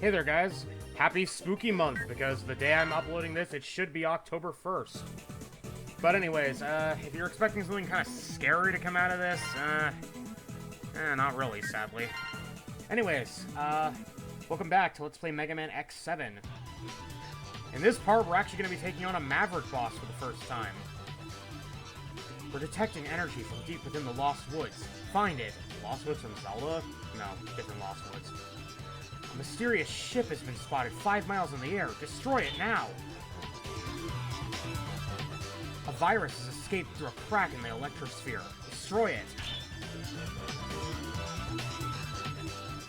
Hey there, guys. Happy Spooky Month, because the day I'm uploading this, it should be October 1st. But anyways, if you're expecting something kind of scary to come out of this, not really, sadly. Anyways, welcome back to Let's Play Mega Man X7. In this part, we're actually going to be taking on a Maverick boss for the first time. We're detecting energy from deep within the Lost Woods. Find it. Lost Woods from Zelda? No, different Lost Woods. A mysterious ship has been spotted 5 miles in the air. Destroy it now! A virus has escaped through a crack in the electrosphere. Destroy it!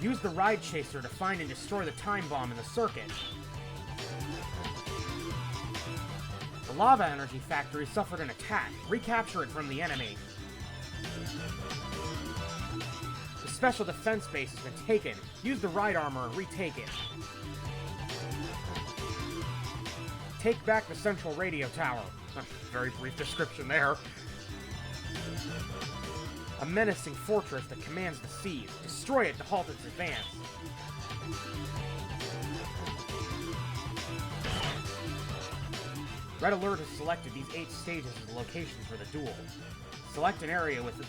Use the ride chaser to find and destroy the time bomb in the circuit. The lava energy factory suffered an attack. Recapture it from the enemy. The special defense base has been taken. Use the ride armor and retake it. Take back the central radio tower. Very brief description there. A menacing fortress that commands the seas. Destroy it to halt its advance. Red Alert has selected these 8 stages as the locations for the duel. Select an area with the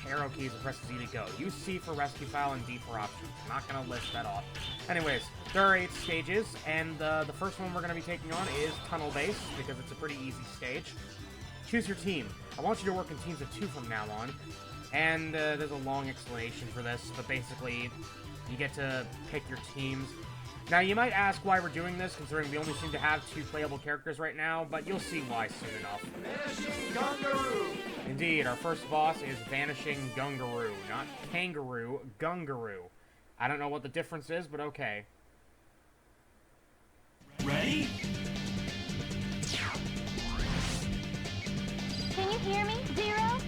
arrow keys and press Z to go. Use C for rescue file and D for options. I'm not going to list that off. Anyways, there are 8 stages, and the first one we're going to be taking on is Tunnel Base, because it's a pretty easy stage. Choose your team. I want you to work in teams of 2 from now on. And there's a long explanation for this, but basically, you get to pick your teams. Now, you might ask why we're doing this, considering we only seem to have 2 playable characters right now, but you'll see why soon enough. Vanishing Gungaroo! Indeed, our first boss is Vanishing Gungaroo. Not Kangaroo, Gungaroo. I don't know what the difference is, but okay. Ready? Can you hear me, Zero?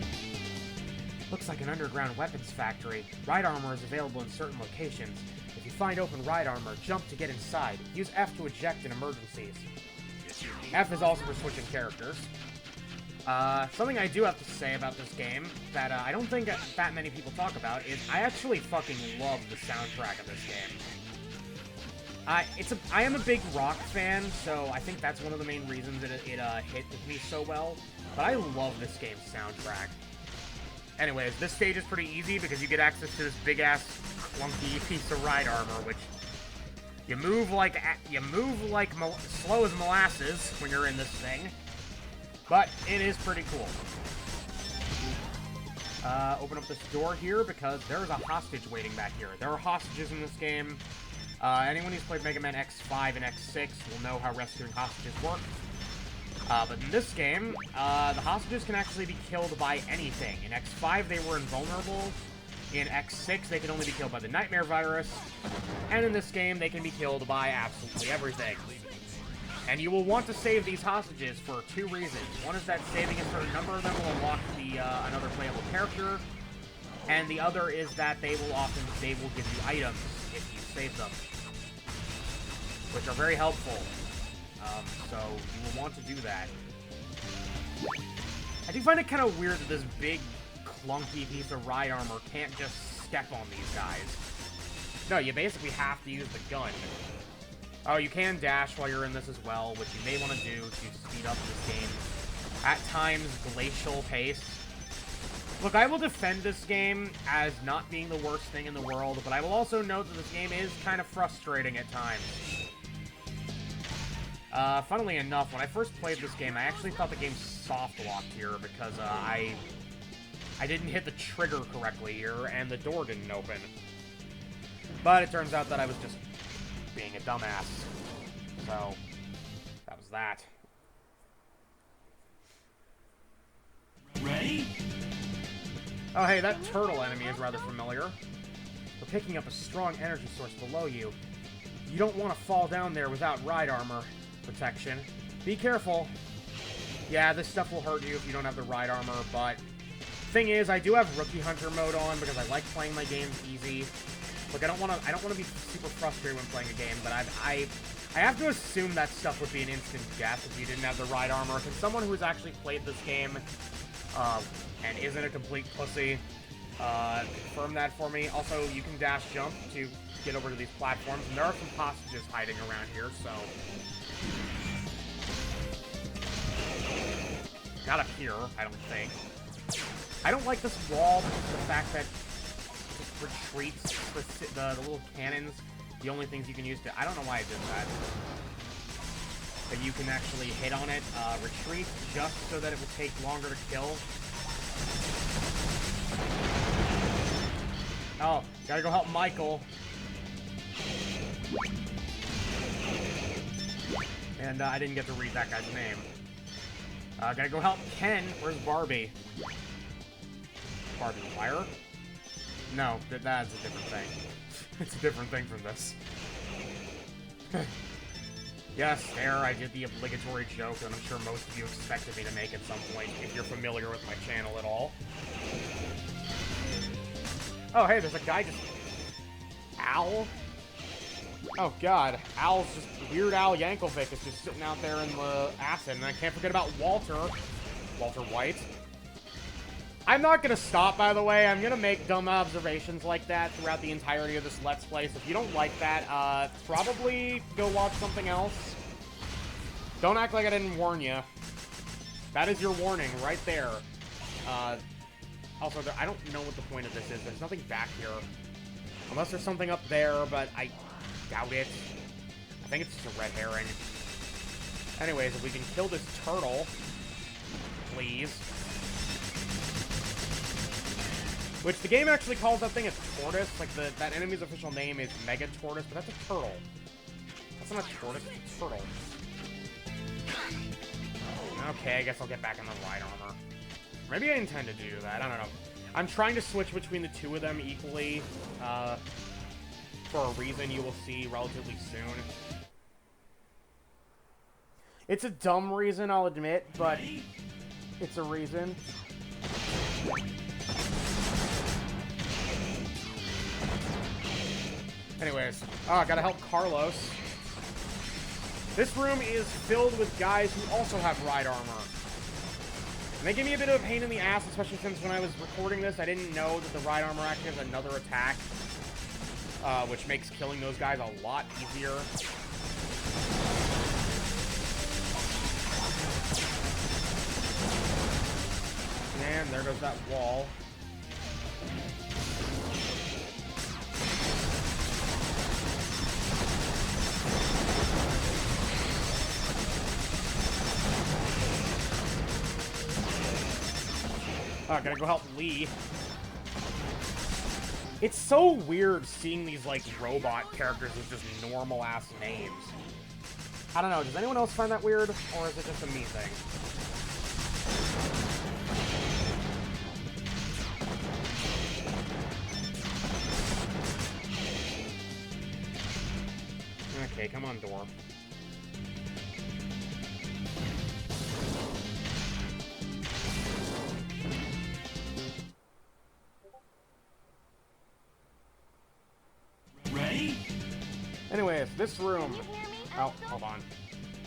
Looks like an underground weapons factory. Ride armor is available in certain locations. If you find open ride armor, jump to get inside. Use F to eject in emergencies. F is also for switching characters. Something I do have to say about this game that I don't think that many people talk about is I actually fucking love the soundtrack of this game. I am a big rock fan, so I think that's one of the main reasons that it hit with me so well. But I love this game's soundtrack. Anyways, this stage is pretty easy because you get access to this big-ass, clunky piece of ride armor, which you move like slow as molasses when you're in this thing. But it is pretty cool. Open up this door here because there's a hostage waiting back here. There are hostages in this game. Anyone who's played Mega Man X5 and X6 will know how rescuing hostages work. But in this game, the hostages can actually be killed by anything. In X5, they were invulnerable. In X6, they can only be killed by the Nightmare Virus. And in this game, they can be killed by absolutely everything. And you will want to save these hostages for 2 reasons. One is that saving a certain number of them will unlock another playable character. And the other is that they will give you items if you save them, which are very helpful. So you will want to do that. I do find it kind of weird that this big, clunky piece of ride armor can't just step on these guys. No, you basically have to use the gun. Oh, you can dash while you're in this as well, which you may want to do to speed up this game. At times, glacial pace. Look, I will defend this game as not being the worst thing in the world, but I will also note that this game is kind of frustrating at times. Funnily enough, when I first played this game, I actually thought the game soft-locked here because, I didn't hit the trigger correctly here, and the door didn't open. But it turns out that I was just being a dumbass. So, that was that. Ready? Oh, hey, that turtle enemy is rather familiar. We're picking up a strong energy source below you. You don't want to fall down there without ride armor protection. Be careful. Yeah, this stuff will hurt you if you don't have the ride armor, but thing is, I do have Rookie Hunter mode on because I like playing my games easy. Look, I don't want to be super frustrated when playing a game, but I have to assume that stuff would be an instant death if you didn't have the ride armor. Can someone who's actually played this game and isn't a complete pussy confirm that for me? Also, you can dash jump to get over to these platforms. And there are some hostages hiding around here, so... Not up here, I don't think. I don't like this wall because of the fact that it retreats the little cannons. The only things you can use to... I don't know why I did that. But you can actually hit on it, retreat, just so that it would take longer to kill. Oh, gotta go help Michael. And I didn't get to read that guy's name. Gotta go help Ken. Where's Barbie? Barbie Wire? No, that's a different thing. It's a different thing from this. Yes, there, I did the obligatory joke that I'm sure most of you expected me to make at some point, if you're familiar with my channel at all. Oh, hey, there's a guy just... Al? Oh, God. Al's just... Weird Al Yankovic is just sitting out there in the acid. And I can't forget about Walter. Walter White. I'm not gonna stop, by the way. I'm gonna make dumb observations like that throughout the entirety of this Let's Play. So if you don't like that, probably go watch something else. Don't act like I didn't warn you. That is your warning right there. Also, I don't know what the point of this is. There's nothing back here. Unless there's something up there, but I doubt it. I think it's just a red herring. Anyways, if we can kill this turtle, please. Which the game actually calls that thing a tortoise. Like, that enemy's official name is Mega Tortoise, but that's a turtle. That's not a tortoise, it's a turtle. Okay, I guess I'll get back in the ride armor. Maybe I intend to do that, I don't know. I'm trying to switch between the two of them equally, for a reason you will see relatively soon. It's a dumb reason, I'll admit, but it's a reason. Anyways, gotta help Carlos. This room is filled with guys who also have ride armor. And they give me a bit of a pain in the ass, especially since when I was recording this, I didn't know that the ride armor actually has another attack. Which makes killing those guys a lot easier. And there goes that wall. Gotta go help Lee. It's so weird seeing these, like, robot characters with just normal-ass names. I don't know, does anyone else find that weird? Or is it just a me thing? Okay, come on, door. Anyways, this room... Oh, hold on.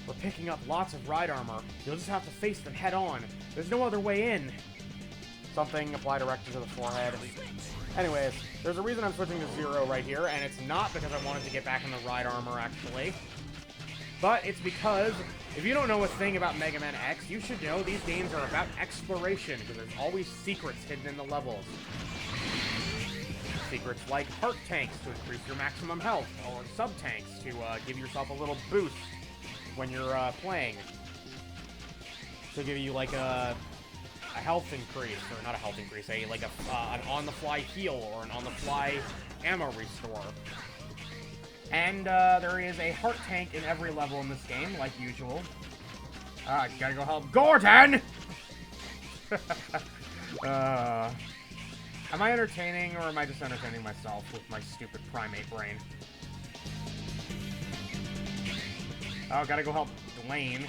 We're picking up lots of ride armor. You'll just have to face them head on. There's no other way in. Something apply directly to the forehead. Anyways, there's a reason I'm switching to Zero right here, and it's not because I wanted to get back in the ride armor, actually. But it's because, if you don't know a thing about Mega Man X, you should know these games are about exploration, because there's always secrets hidden in the levels. Secrets like heart tanks to increase your maximum health, or sub-tanks to give yourself a little boost when you're playing. To give you like a health increase, or not a health increase, an on-the-fly heal, or an on-the-fly ammo restore. And there is a heart tank in every level in this game, like usual. Gotta go help Gordon! Am I entertaining, or am I just entertaining myself with my stupid primate brain? Oh, gotta go help Dwayne.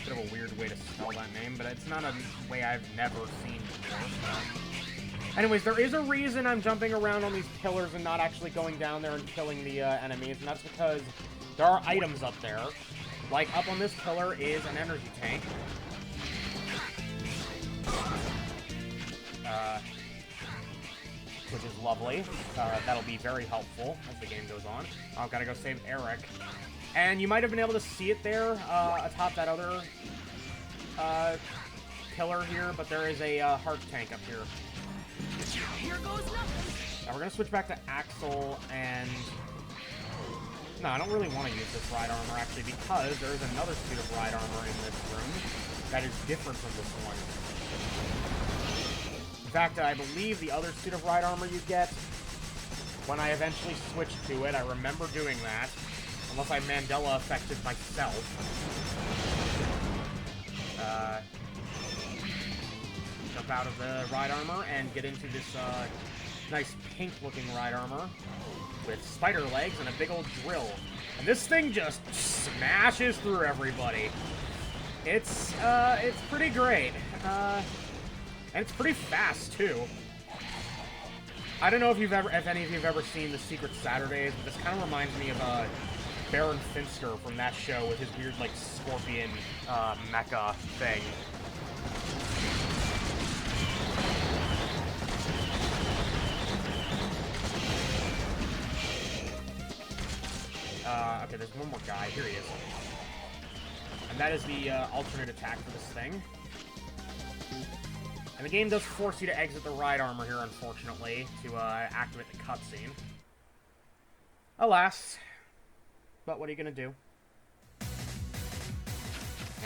Bit of a weird way to spell that name, but it's not a way I've never seen before. Anyways, there is a reason I'm jumping around on these pillars and not actually going down there and killing the enemies, and that's because there are items up there. Like, up on this pillar is an energy tank. which is lovely. That'll be very helpful as the game goes on. I've got to go save Eric. And you might have been able to see it there atop that other pillar here, but there is a heart tank up here. Here goes nothing. Now we're going to switch back to Axel, and... No, I don't really want to use this ride armor, actually, because there's another suit of ride armor in this room that is different from this one. In fact, I believe the other suit of ride armor you get, when I eventually switched to it, I remember doing that, unless I Mandela affected myself. Jump out of the ride armor and get into this nice pink-looking ride armor with spider legs and a big old drill. And this thing just smashes through everybody. It's pretty great. And it's pretty fast, too. I don't know if any of you have ever seen The Secret Saturdays, but this kind of reminds me of Baron Finster from that show with his weird, like, scorpion mecha thing. Okay, there's one more guy. Here he is. And that is the alternate attack for this thing. And the game does force you to exit the ride armor here, unfortunately, to activate the cutscene. Alas. But what are you gonna do?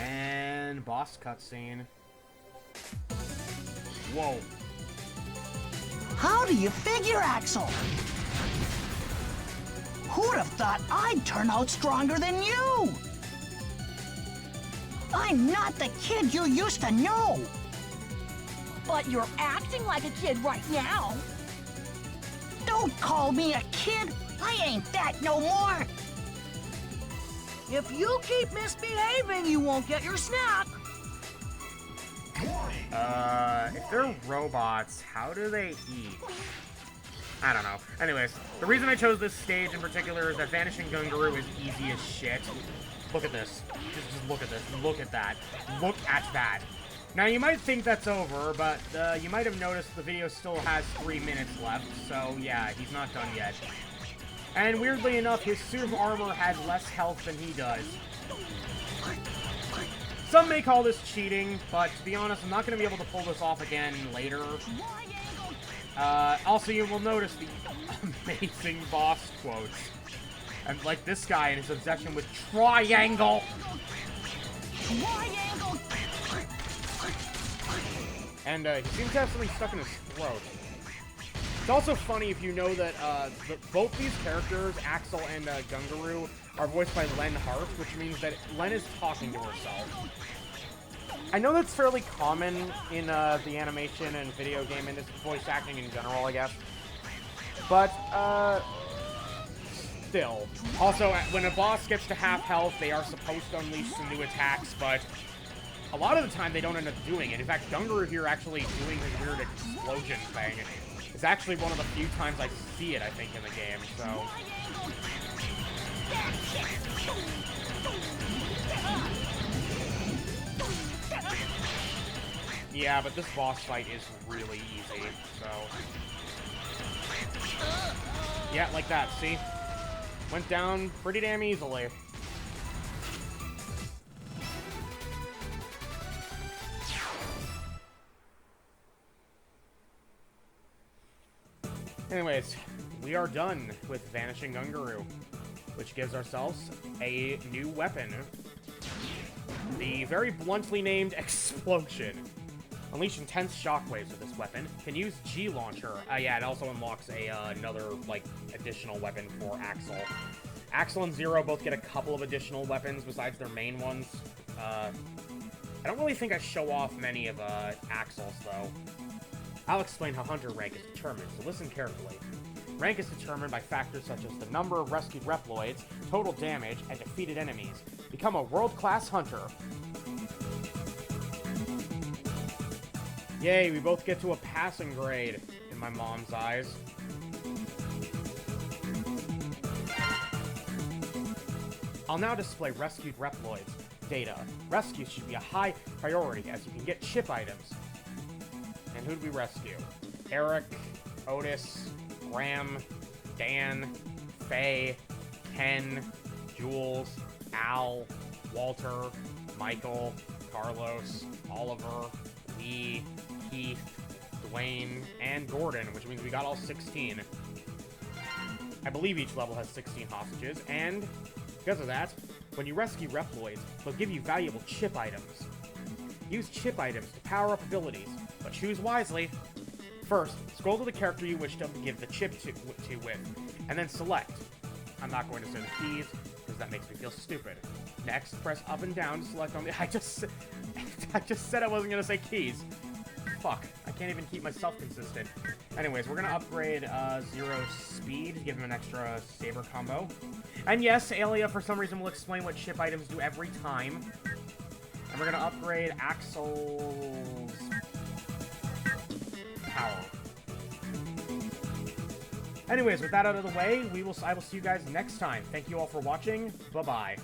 And boss cutscene. Whoa. How do you figure, Axel? Who'd have thought I'd turn out stronger than you? I'm not the kid you used to know. But you're acting like a kid right now. Don't call me a kid. I ain't that no more. If you keep misbehaving, you won't get your snack. If they're robots, how do they eat? I don't know. Anyways, the reason I chose this stage in particular is that Vanishing Gungaroo is easy as shit. Look at this. Just look at this. Look at that. Look at that. Now, you might think that's over, but you might have noticed the video still has 3 minutes left, so yeah, he's not done yet. And weirdly enough, his suit of armor has less health than he does. Some may call this cheating, but to be honest, I'm not going to be able to pull this off again later. Also, you will notice the amazing boss quotes. And like this guy and his obsession with triangle. Triangle. And he seems to have something stuck in his throat. It's also funny if you know that both these characters, Axel and Gungaroo, are voiced by Len Hart, which means that Len is talking to herself. I know that's fairly common in the animation and video game industry, voice acting in general, I guess. But, still. Also, when a boss gets to half health, they are supposed to unleash some new attacks, but a lot of the time they don't end up doing it. In fact, Gungaroo here actually doing his weird explosion thing is actually one of the few times I see it, I think, in the game, so... Yeah, but this boss fight is really easy, so... Yeah, like that, see? Went down pretty damn easily. Anyways, we are done with Vanishing Gungaroo, which gives ourselves a new weapon. The very bluntly named Explosion. Unleash intense shockwaves with this weapon. Can use G-Launcher. Yeah, it also unlocks another, like, additional weapon for Axel. Axel and Zero both get a couple of additional weapons besides their main ones. I don't really think I show off many of Axel's, though. I'll explain how Hunter rank is determined, so listen carefully. Rank is determined by factors such as the number of rescued Reploids, total damage, and defeated enemies. Become a world-class Hunter. Yay, we both get to a passing grade, in my mom's eyes. I'll now display rescued Reploids. Data. Rescues should be a high priority, as you can get chip items. And who'd we rescue? Eric, Otis, Graham, Dan, Faye, Ken, Jules, Al, Walter, Michael, Carlos, Oliver, Lee, Keith, Dwayne, and Gordon, which means we got all 16. I believe each level has 16 hostages, and because of that, when you rescue Reploids, they'll give you valuable chip items. Use chip items to power up abilities, but choose wisely. First, scroll to the character you wish to give the chip to with, and then select. I'm not going to say the keys, because that makes me feel stupid. Next, press up and down to select on the... I just said I wasn't going to say keys. Fuck, I can't even keep myself consistent. Anyways, we're going to upgrade Zero's speed to give him an extra saber combo. And yes, Alia, for some reason, will explain what chip items do every time. And we're going to upgrade Axel's power. Anyways, with that out of the way, I will see you guys next time. Thank you all for watching. Bye-bye.